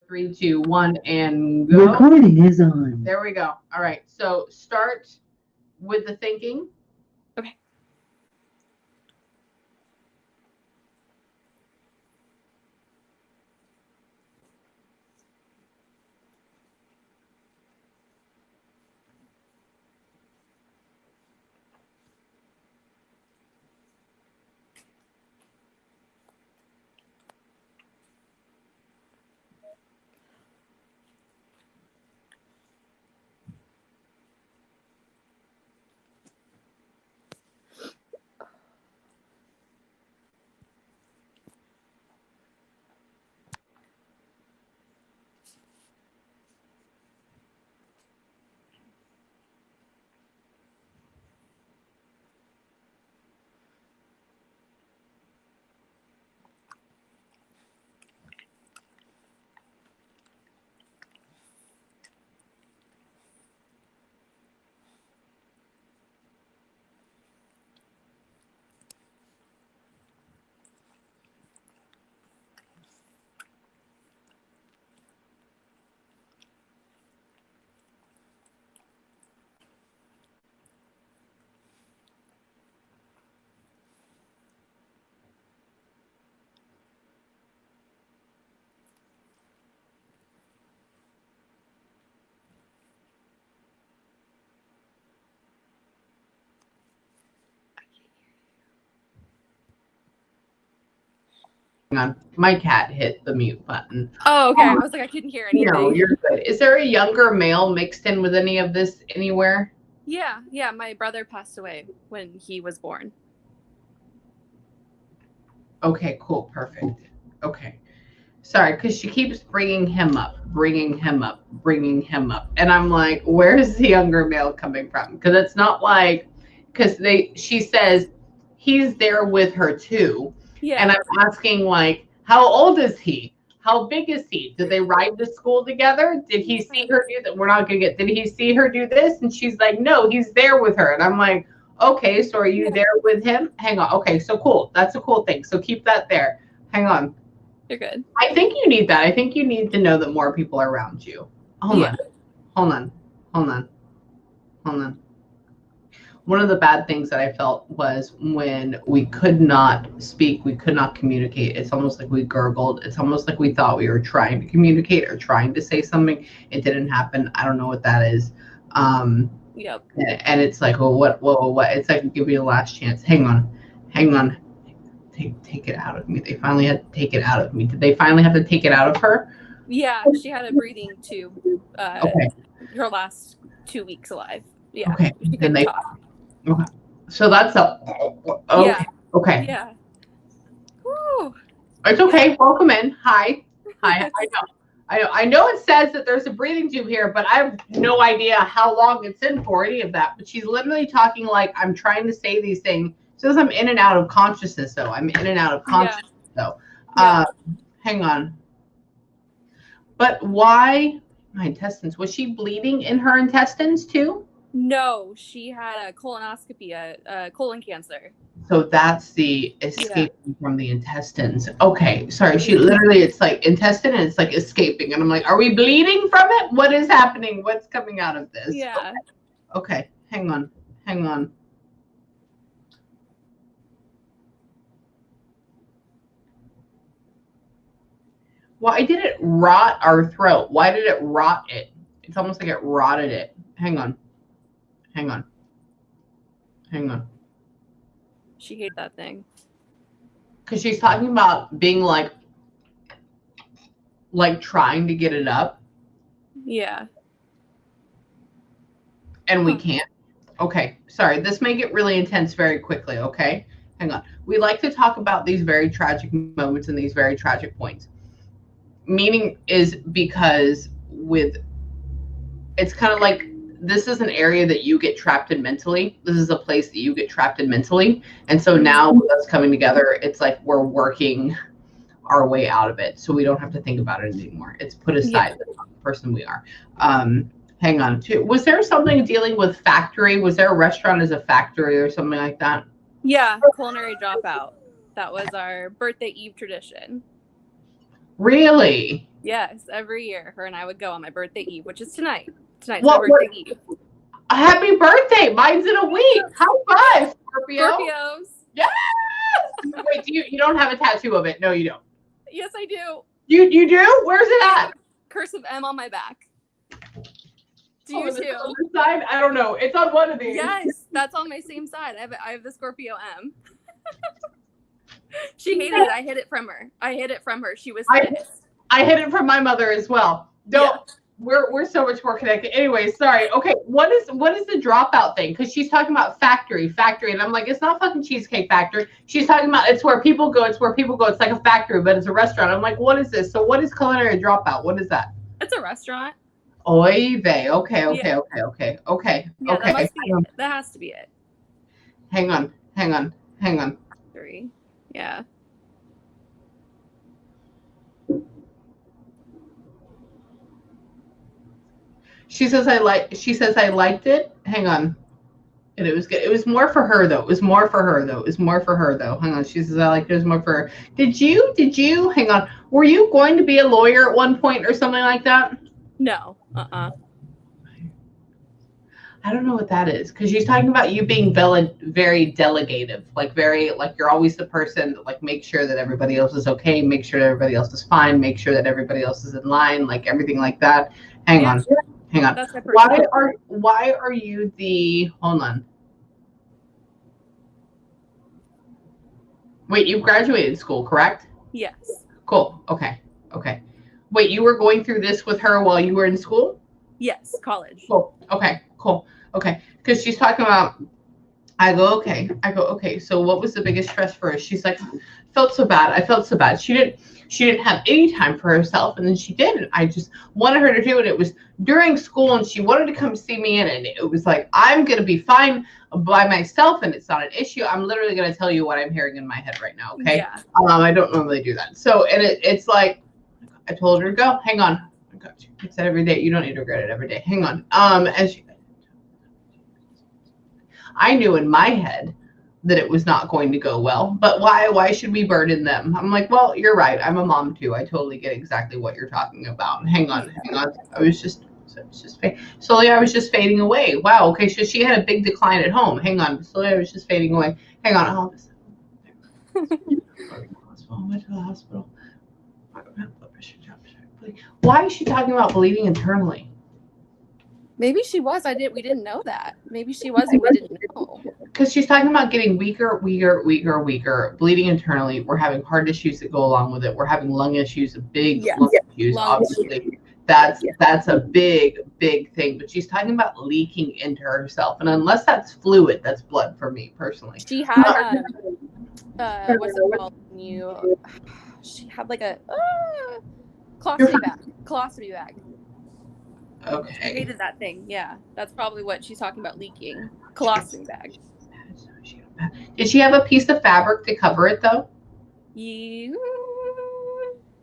3, 2, 1, and go. Recording is on. There we go. All right. So start with the thinking. Okay. Hang on. My cat hit the mute button. Oh, okay. I was like, I couldn't hear anything. No, you're good. Is there a younger male mixed in with any of this anywhere? Yeah. My brother passed away when he was born. Okay, cool. Perfect. Okay. Sorry, because she keeps bringing him up. And I'm like, where's the younger male coming from? Because it's not like, she says he's there with her too. Yeah. And I'm asking, like, how old is he? How big is he? Did they ride to school together? Did he see her do that? We're not going to get, did he see her do this? And she's like, no, he's there with her. And I'm like, okay, so are you there with him? Hang on. Okay, so cool. That's a cool thing. So keep that there. Hang on. You're good. I think you need that. I think you need to know that more people are around you. Hold on. One of the bad things that I felt was when we could not speak, we could not communicate. It's almost like we gurgled. It's almost like we thought we were trying to communicate or trying to say something. It didn't happen. I don't know what that is. Yep. And it's like, well, what? It's like, give me a last chance. Hang on. Take it out of me. They finally had to take it out of me. Did they finally have to take it out of her? Yeah, she had a breathing tube. Okay. Her last 2 weeks alive. Yeah. Okay. She couldn't talk. Okay. So that's a. Okay. Yeah. Okay. Yeah. Woo. It's okay. Welcome in. Hi. I know it says that there's a breathing tube here, but I have no idea how long it's in for any of that. But she's literally talking like I'm trying to say these things. She says I'm in and out of consciousness, though. I'm in and out of consciousness, though. Yeah. Hang on. But why my intestines? Was she bleeding in her intestines too? No, she had a colonoscopy, a colon cancer. So that's the escaping from the intestines. Okay, sorry. She literally, it's like intestine and it's like escaping. And I'm like, are we bleeding from it? What is happening? What's coming out of this? Yeah. Okay. Hang on. Why did it rot our throat? Why did it rot it? It's almost like it rotted it. Hang on. She hated that thing. Because she's talking about being like trying to get it up. Yeah. And we can't. Okay. Sorry. This may get really intense very quickly. Okay. Hang on. We like to talk about these very tragic moments and these very tragic points. Meaning is because it's kind of like this is an area that you get trapped in mentally. This is a place that you get trapped in mentally. And so now with us coming together, it's like we're working our way out of it. So we don't have to think about it anymore. It's put aside the person we are. Hang on. Was there something dealing with factory? Was there a restaurant as a factory or something like that? Yeah, culinary dropout. That was our birthday eve tradition. Really? Yes, every year, her and I would go on my birthday eve, which is tonight. Tonight's What? my birthday eve. Happy birthday! Mine's in a week. High five, Scorpio. Scorpios. Yes. Wait, you don't have a tattoo of it? No, you don't. Yes, I do. You do? Where's it at? Cursive M on my back. Do you too? On the side? I don't know. It's on one of these. Yes, that's on my same side. I have the Scorpio M. She hated it. I hid it from her. She was pissed. I hid it from my mother as well. Don't. Yeah. We're so much more connected. Anyway, sorry. Okay, what is the dropout thing? Because she's talking about factory, and I'm like, it's not fucking Cheesecake Factory. She's talking about it's where people go. It's like a factory, but it's a restaurant. I'm like, what is this? So what is culinary dropout? What is that? It's a restaurant. Oy vey. Okay. Yeah, okay. That must be it. That has to be it. Hang on. 3. Yeah. She says I liked it. Hang on. And it was good. It was more for her though. Hang on. She says I liked it. It was more for her. Did you hang on. Were you going to be a lawyer at one point or something like that? No. I don't know what that is. Because she's talking about you being very delegative. Like you're always the person that like make sure that everybody else is okay, make sure that everybody else is fine, make sure that everybody else is in line, like everything like that. Hang on. Why are you the hold on? Wait, you graduated school, correct? Yes. Cool. Okay. Wait, you were going through this with her while you were in school? Yes, college. Cool. Okay, cool. Okay. Because she's talking about I go, okay. So what was the biggest stress for her? She's like, I felt so bad. She didn't have any time for herself, and then she did. And I just wanted her to do it. It was during school, and she wanted to come see me in, and it was like, I'm gonna be fine by myself, and it's not an issue. I'm literally gonna tell you what I'm hearing in my head right now. Okay. Yeah. I don't normally do that. So, and it's like, I told her to go. Hang on. I got you. It's every day. You don't need to regret it every day. Hang on. I knew in my head that it was not going to go well, but why should we burden them? I'm like, well, you're right. I'm a mom too. I totally get exactly what you're talking about. Hang on. I was just slowly I was just fading away. Wow. Okay. So she had a big decline at home. Hang on. Slowly I was just fading away. Hang on. I went to the hospital. Why is she talking about bleeding internally? Maybe she was. We didn't know that. Maybe she was and we didn't know. Because she's talking about getting weaker, bleeding internally. We're having heart issues that go along with it. We're having lung issues, big lung issues, obviously. That's a big thing. But she's talking about leaking into herself. And unless that's fluid, that's blood for me personally. She had, what's it called? She had like a colostomy bag. Okay. I hated that thing. Yeah, that's probably what she's talking about, leaking. Colostomy bag. Did she have a piece of fabric to cover it though?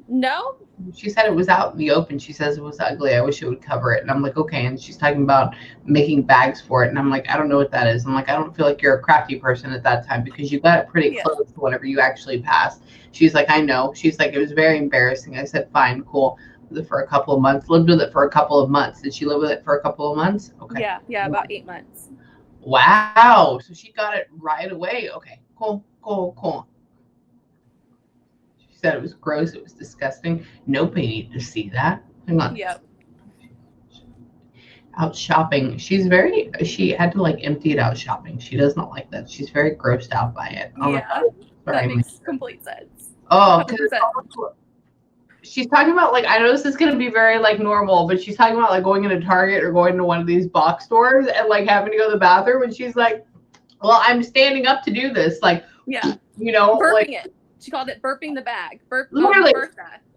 No. She said it was out in the open. She says it was ugly. I wish it would cover it. And I'm like, okay. And she's talking about making bags for it. And I'm like, I don't know what that is. I'm like, I don't feel like you're a crafty person at that time because you got it pretty close to whatever you actually passed. She's like, I know. She's like, it was very embarrassing. I said, fine, cool. With it for a couple of months. Lived with it for a couple of months. Did she live with it for a couple of months? Okay. Yeah, about 8 months. Wow. So she got it right away. Okay. Cool. She said it was gross. It was disgusting. Nobody needed to see that. Hang on. Yep. Out shopping. She had to like empty it out shopping. She does not like that. She's very grossed out by it. Oh yeah. That makes complete sense. Oh, she's talking about like, I know this is going to be very like normal, but she's talking about like going into Target or going to one of these box stores and like having to go to the bathroom. And she's like, well, I'm standing up to do this. Like, burping it. She called it burping the bag. Literally.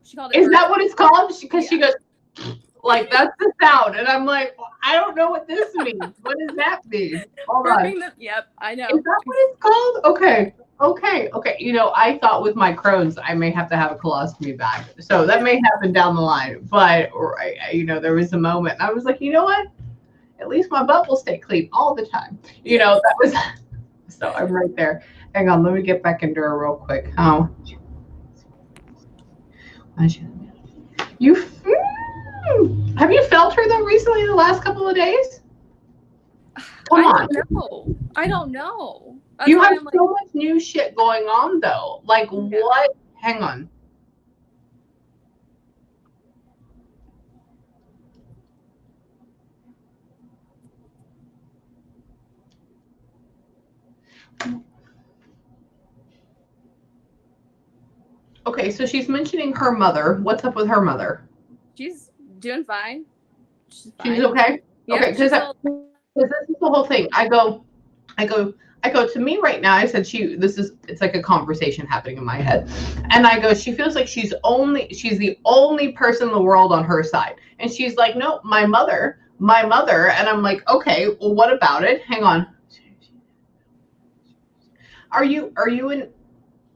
She called it. Is that what it's called? Because she goes, like, that's the sound. And I'm like, well, I don't know what this means. What does that mean? Hold on. Yep, I know. Is that what it's called? Okay. I thought with my Crohn's, I may have to have a colostomy bag. So that may happen down the line. But, there was a moment. And I was like, you know what? At least my butt will stay clean all the time. That was, so I'm right there. Hang on. Let me get back into her real quick. Oh. You have you felt her though recently in the last couple of days? Come on. I don't know. That's You why have I'm so much new shit going on though. Like what? Hang on. Okay, so she's mentioning her mother. What's up with her mother? She's doing fine. She's okay? Yep, okay, because this is the whole thing. I go to me right now. I said it's like a conversation happening in my head. And I go, she feels like she's the only person in the world on her side. And she's like, no, my mother. And I'm like, okay, well, what about it? Hang on. Are you in,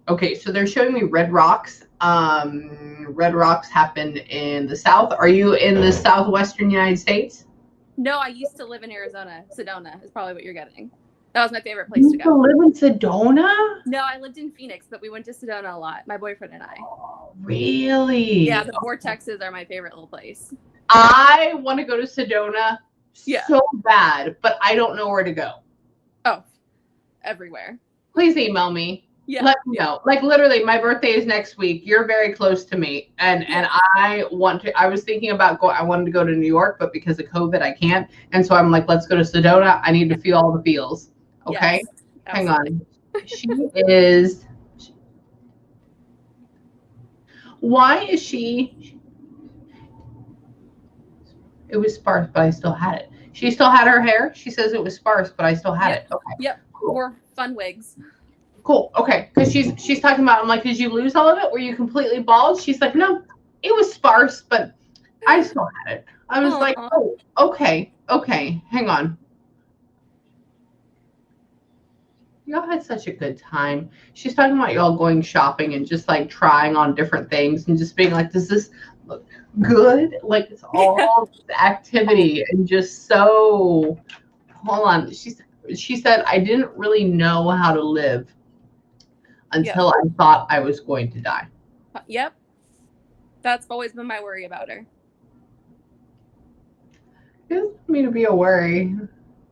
okay, so they're showing me red rocks. Red rocks happen in the South. Are you in the Southwestern United States? No, I used to live in Arizona. Sedona is probably what you're getting. That was my favorite place to go. You live in Sedona? No, I lived in Phoenix, but we went to Sedona a lot. My boyfriend and I. Oh, really? Yeah, the vortexes are my favorite little place. I want to go to Sedona so bad, but I don't know where to go. Oh, everywhere. Please email me. Yeah. Let me know. Like literally, my birthday is next week. You're very close to me, and I want to. I was thinking about I wanted to go to New York, but because of COVID, I can't. And so I'm like, let's go to Sedona. I need to feel all the feels. Okay, yes, hang on. She is. Why is she? It was sparse, but I still had it. She still had her hair. She says it was sparse, but I still had it. Okay. Yep. Cool. Or fun wigs. Cool. Okay. Because she's talking about, I'm like, did you lose all of it? Were you completely bald? She's like, no, it was sparse, but I still had it. I was like, oh, okay. Hang on. Y'all had such a good time. She's talking about y'all going shopping and just like trying on different things and just being like, does this look good? Like it's all activity and just so, hold on. She said, I didn't really know how to live until I thought I was going to die. Yep. That's always been my worry about her. It doesn't mean to be a worry.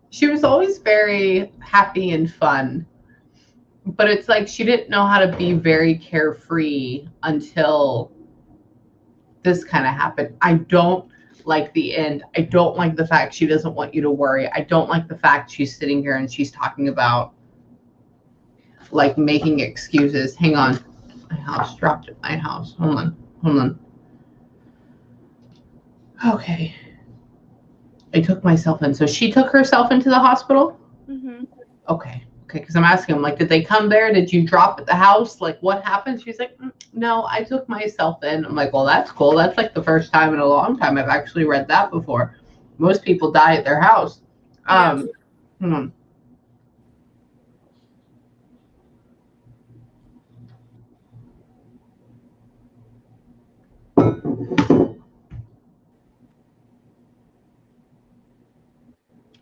She was always very happy and fun. But it's like she didn't know how to be very carefree until this kind of happened. I don't like the end. I don't like the fact she doesn't want you to worry. I don't like the fact she's sitting here and she's talking about like making excuses. Hang on. My house dropped at my house. Hold on. Okay. I took myself in. So she took herself into the hospital? Mm-hmm. Okay, because I'm asking him, like, did they come there? Did you drop at the house? Like, what happened? She's like, no, I took myself in. I'm like, well, that's cool. That's like the first time in a long time I've actually read that before. Most people die at their house.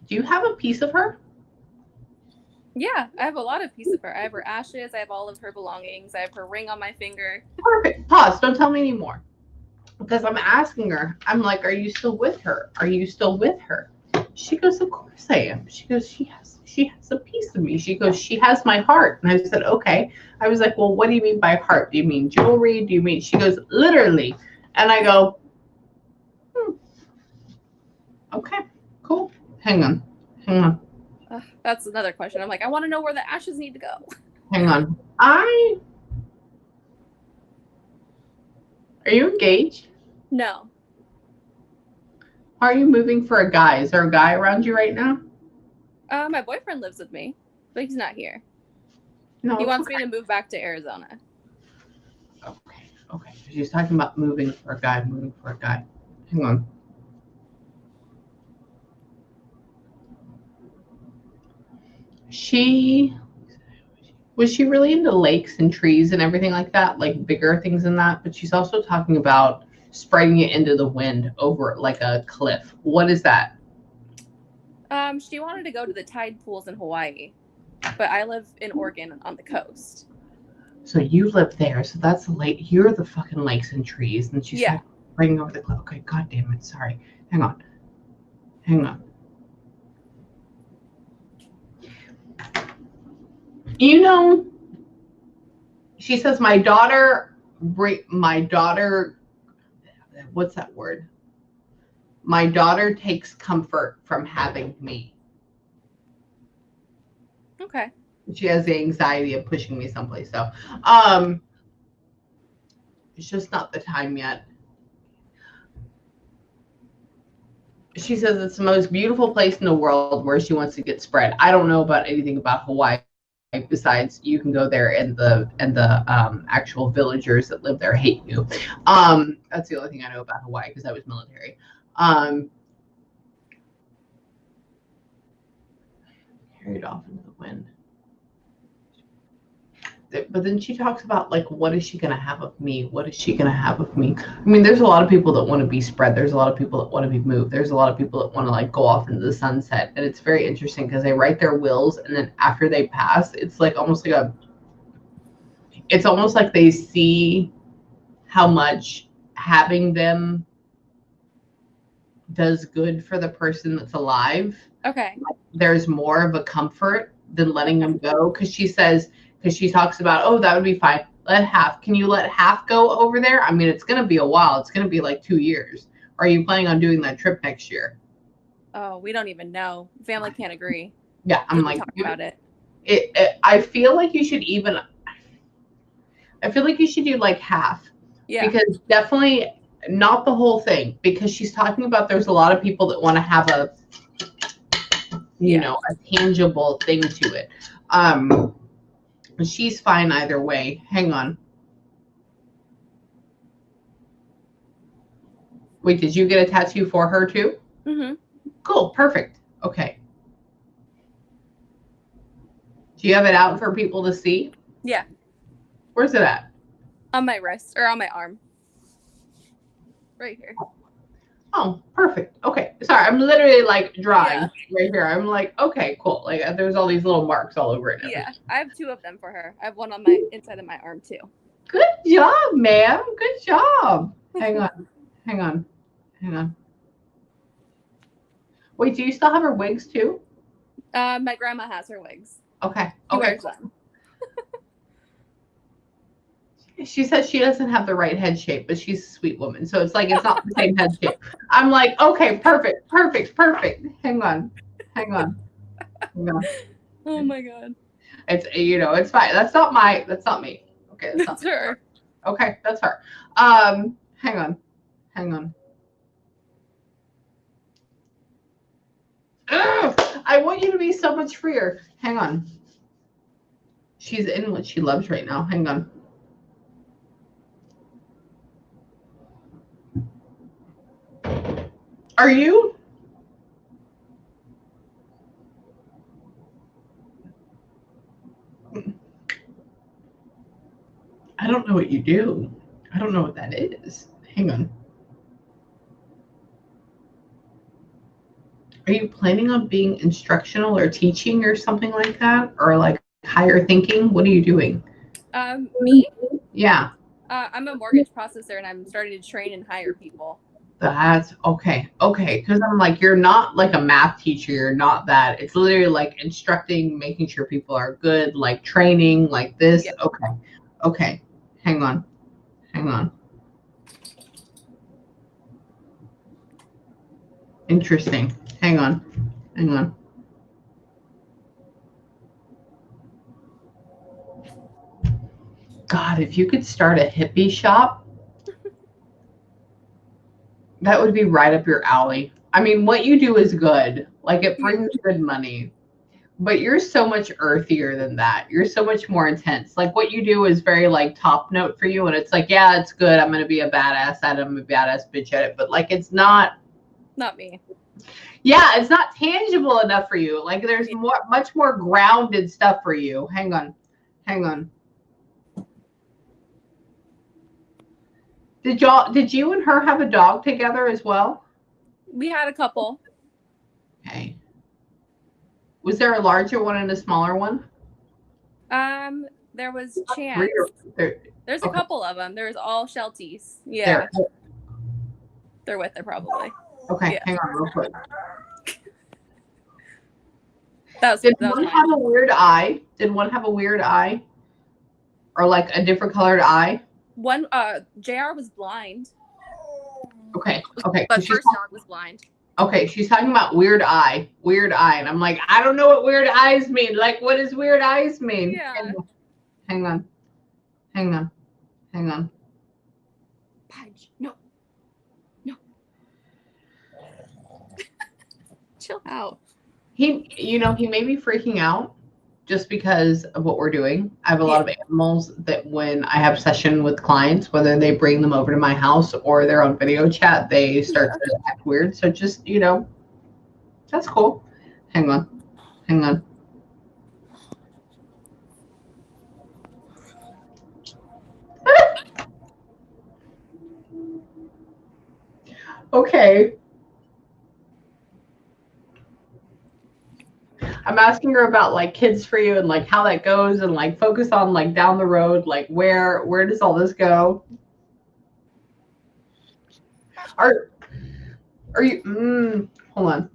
Do you have a piece of her? Yeah, I have a lot of pieces of her. I have her ashes. I have all of her belongings. I have her ring on my finger. Perfect. Pause. Don't tell me anymore. Because I'm asking her. I'm like, are you still with her? Are you still with her? She goes, of course I am. She goes, she has a piece of me. She goes, she has my heart. And I said, okay. I was like, well, what do you mean by heart? Do you mean jewelry? Do you mean? She goes, literally. And I go, okay, cool. Hang on. That's another question. I'm like, I want to know where the ashes need to go. Hang on. Are you engaged? No. Are you moving for a guy? Is there a guy around you right now? My boyfriend lives with me, but he's not here. No. He wants me to move back to Arizona. Okay. She's talking about moving for a guy. Hang on. Was she really into lakes and trees and everything like that, like bigger things than that? But she's also talking about spraying it into the wind over like a cliff. What is that? She wanted to go to the tide pools in Hawaii, but I live in Oregon on the coast. So you live there. So that's the lake. You're the fucking lakes and trees. And she's Yeah. like, bring over the cloud. Okay, God damn it. Sorry. Hang on. Hang on. You know, she says, my daughter, what's that word? My daughter takes comfort from having me. Okay. She has the anxiety of pushing me someplace. So, it's just not the time yet. She says it's the most beautiful place in the world where she wants to get spread. I don't know about anything about Hawaii besides you can go there and the actual villagers that live there hate you. That's the only thing I know about Hawaii because I was military. Carried off into the wind. But then she talks about like, what is she going to have of me? What is she going to have of me? I mean, there's a lot of people that want to be spread. There's a lot of people that want to be moved. There's a lot of people that want to like go off into the sunset. And it's very interesting because they write their wills and then after they pass, it's like it's almost like they see how much having them does good for the person that's alive. Okay. There's more of a comfort than letting them go. Because she talks about, oh, that would be fine. Can you let half go over there? I mean, it's going to be a while. It's going to be like 2 years. Are you planning on doing that trip next year? Oh, we don't even know. Family can't agree. Yeah, I'm like, talk about it. I feel like you should do like half. Yeah. Because definitely not the whole thing. Because she's talking about there's a lot of people that want to have a tangible thing to it. She's fine either way. Hang on. Wait, did you get a tattoo for her too? Mm-hmm. Cool, perfect. Okay. Do you have it out for people to see? Yeah. Where's it at? On my wrist or on my arm. Right here. Oh, perfect. Okay. Sorry, I'm literally like drawing right here. I'm like, okay, cool. Like there's all these little marks all over it. Yeah, I have 2 of them for her. I have one on my inside of my arm too. Good job, ma'am. Good job. Hang on. Wait, do you still have her wigs too? My grandma has her wigs. Okay. She wears them. She says she doesn't have the right head shape, but she's a sweet woman. So it's like, it's not the same head shape. I'm like, okay, perfect. Hang on. Oh my God. It's, it's fine. That's not me. Okay. That's her. Okay. That's her. Hang on. Ugh, I want you to be so much freer. Hang on. She's in what she loves right now. Hang on. Are you? I don't know what you do. I don't know what that is. Hang on. Are you planning on being instructional or teaching or something like that? Or like higher thinking? What are you doing? Me? Yeah. I'm a mortgage processor and I'm starting to train and hire people. That's okay. Because I'm like, you're not like a math teacher. You're not that. It's literally like instructing, making sure people are good, like training, like this. Yeah. Okay. Hang on. Interesting. Hang on. God, if you could start a hippie shop, that would be right up your alley. I mean, what you do is good. Like it brings good money. But you're so much earthier than that. You're so much more intense. Like what you do is very like top note for you. And it's like, yeah, it's good. I'm going to be a badass at it. I'm a badass bitch at it. But like, it's not me. Yeah, it's not tangible enough for you. Like there's much more grounded stuff for you. Hang on. Did you and her have a dog together as well? We had a couple. Okay. Was there a larger one and a smaller one? There was Chance. There, There's a okay. couple of them. There's all Shelties. Yeah. There. They're with her probably. Okay, Yeah. hang on real quick. Did one have a weird eye? Did one have a weird eye? Or like a different colored eye? One, JR was blind. Okay. But first dog was blind. Okay, she's talking about weird eye. And I'm like, I don't know what weird eyes mean. Like, what does weird eyes mean? Yeah. Hang on. Pudge, no. Chill out. He may be freaking out just because of what we're doing. I have a lot of animals that when I have session with clients, whether they bring them over to my house or they're on video chat, they start to act weird. So just, that's cool. Hang on. Okay. I'm asking her about like kids for you and like how that goes and like focus on like down the road, like where does all this go? Are you hold on.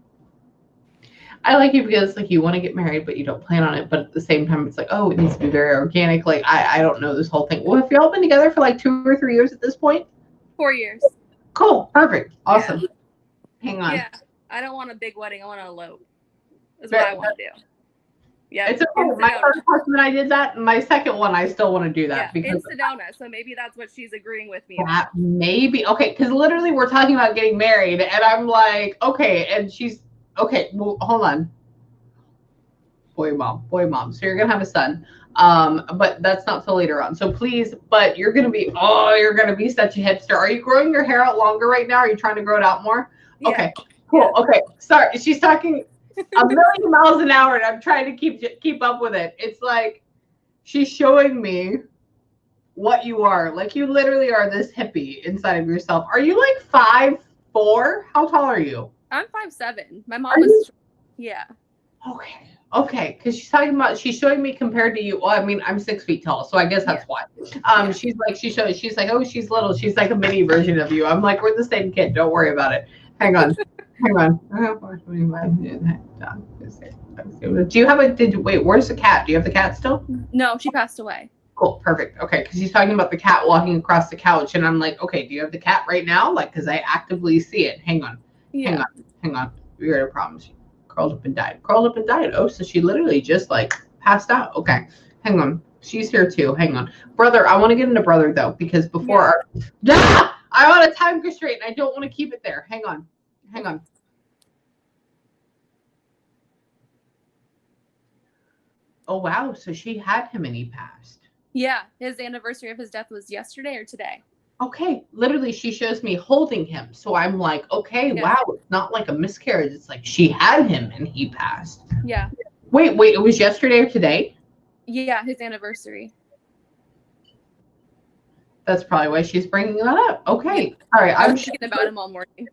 I like you because like you want to get married but you don't plan on it, but at the same time it's like, oh, it needs to be very organic. Like I don't know this whole thing. Well, have y'all been together for like 2 or 3 years at this point? 4 years. Cool, perfect, awesome. Yeah. Hang on. Yeah, I don't want a big wedding. I want to elope. Is what I want to do. Yeah, it's okay. My first husband, I did that. My second one, I still want to do that because in Sedona. So maybe that's what she's agreeing with me about. Maybe okay, because literally we're talking about getting married, and I'm like, okay, and she's okay. Well, hold on. Boy, mom. So you're gonna have a son, but that's not till later on. So please, but you're gonna be such a hipster. Are you growing your hair out longer right now? Are you trying to grow it out more? Yeah. Okay, cool. Yeah. Okay, sorry. She's talking a million miles an hour, and I'm trying to keep up with it. It's like she's showing me what you are. Like you literally are this hippie inside of yourself. Are you like 5'4"? How tall are you? I'm 5'7". My mom is. Yeah. Okay, because she's showing me compared to you. Well, I mean, I'm 6 feet tall, so I guess that's why. She's like, oh, she's little. She's like a mini version of you. I'm like, we're the same kid. Don't worry about it. Hang on. Do you have wait, where's the cat? Do you have the cat still? No, she passed away. Cool, perfect. Okay, because he's talking about the cat walking across the couch, and I'm like, okay, do you have the cat right now? Like, because I actively see it. Hang on. Hang on. We're gonna promise you. Curled up and died. Oh, so she literally just like passed out. Okay, hang on. She's here too. Hang on. Brother, I want to get into brother though, because before I'm on a time constraint and I don't want to keep it there. Hang on. Oh, wow. So she had him and he passed. Yeah. His anniversary of his death was yesterday or today. Okay. Literally, she shows me holding him. So I'm like, okay, wow. It's not like a miscarriage. It's like she had him and he passed. Yeah. Wait. It was yesterday or today? Yeah. His anniversary. That's probably why she's bringing that up. Okay. Yeah. All right. I'm thinking about him all morning.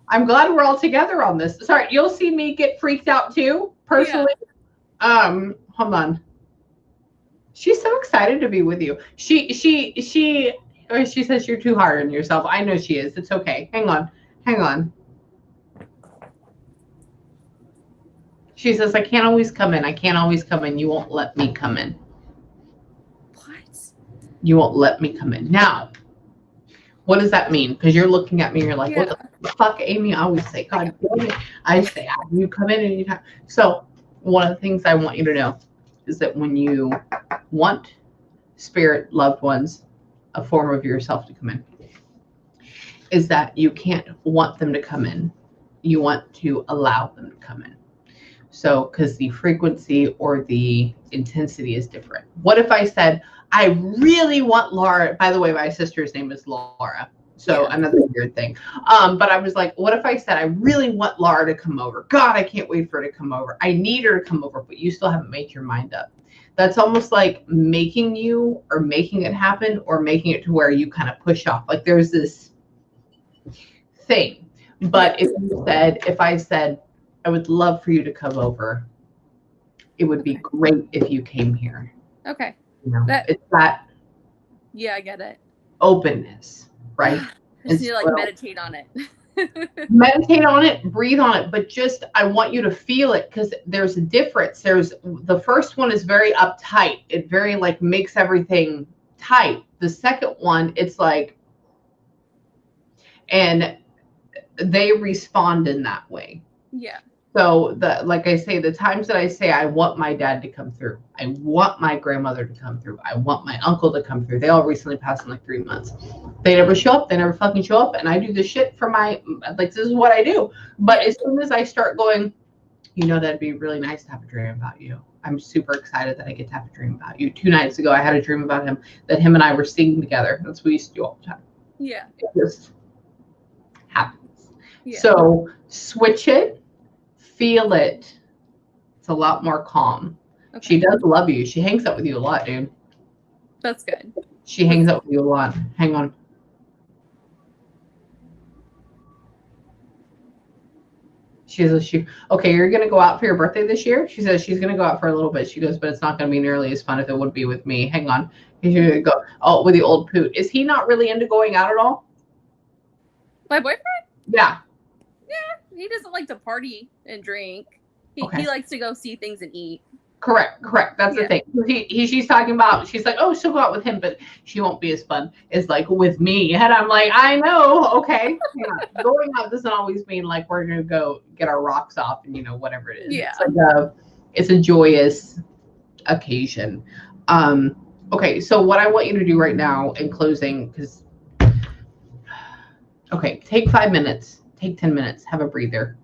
I'm glad we're all together on this. Sorry. You'll see me get freaked out too, personally. Yeah. Hold on. She's so excited to be with you. She says you're too hard on yourself. I know she is. It's okay. Hang on. She says, I can't always come in. You won't let me come in. What? You won't let me come in. Now, what does that mean? Because you're looking at me and you're like, what the fuck, Amy? I always say, God damn it. I say, you come in anytime. So one of the things I want you to know is that when you want spirit loved ones, a form of yourself to come in, is that you can't want them to come in. You want to allow them to come in. So, because the frequency or the intensity is different. What if I said, I really want Laura? By the way, my sister's name is Laura. So another weird thing. But I was like, what if I said, I really want Laura to come over? God, I can't wait for her to come over. I need her to come over, but you still haven't made your mind up. That's almost like making it happen or making it to where you kind of push off. Like there's this thing. But if I said, I would love for you to come over, it would be great if you came here. Okay. You know, That. it's that Yeah, I get it. openness, right? I And just need to like so meditate on it. meditate on it, breathe on it, but just I want you to feel it because there's a difference. There's the first one is very uptight. It very like makes everything tight. The second one, it's like, and they respond in that way. Yeah. So like I say, the times that I say I want my dad to come through, I want my grandmother to come through, I want my uncle to come through. They all recently passed in like 3 months. They never show up. They never fucking show up. And I do this shit for my like this is what I do. But as soon as I start going, that'd be really nice to have a dream about you. I'm super excited that I get to have a dream about you. 2 nights ago, I had a dream about him that him and I were singing together. That's what we used to do all the time. Yeah. It just happens. Yeah. So switch it. Feel it. It's a lot more calm. Okay. She does love you. She hangs out with you a lot, dude. That's good. She hangs out with you a lot. Hang on. Okay, you're going to go out for your birthday this year? She says she's going to go out for a little bit. She goes, but it's not going to be nearly as fun if it would be with me. Hang on. He's going to go, with the old poot. Is he not really into going out at all? My boyfriend? Yeah. Yeah, he doesn't like to party and drink. He likes to go see things and eat. Correct. That's the thing. She's talking about, she's like, oh, she'll go out with him, but she won't be as fun as like with me. And I'm like, I know. Okay. Yeah. Going out doesn't always mean like we're going to go get our rocks off and, whatever it is. Yeah. It's a joyous occasion. Okay. So what I want you to do right now in closing, take 5 minutes. Take 10 minutes, have a breather,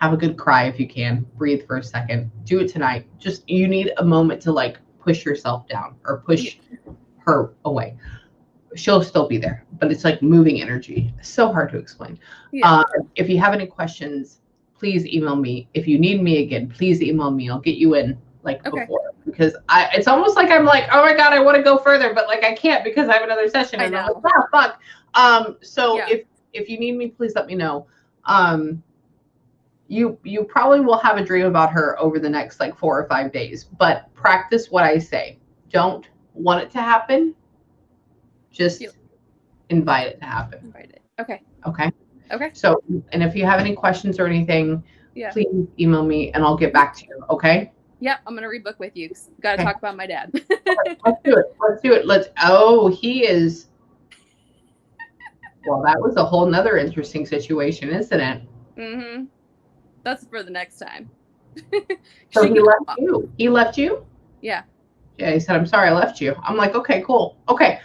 have a good cry if you can, breathe for a second, do it tonight. Just, you need a moment to like push yourself down or push her away. She'll still be there, but it's like moving energy. So hard to explain. Yeah. If you have any questions, please email me. If you need me again, please email me. I'll get you in before, because it's almost like I'm like, oh my God, I want to go further, but like I can't because I have another session. And I'm like, fuck. If you need me, please let me know. You probably will have a dream about her over the next like 4 or 5 days, but practice what I say. Don't want it to happen. Just invite it to happen. Invite it. Okay. So, and if you have any questions or anything, please email me and I'll get back to you. Okay. Yeah, I'm gonna read book with you. Got to talk about my dad. Let's do it. He is. Well, that was a whole nother interesting situation, isn't it? Mm-hmm. That's for the next time. So he left you? He left you? Yeah. Yeah, he said, I'm sorry I left you. I'm like, okay, cool. Okay.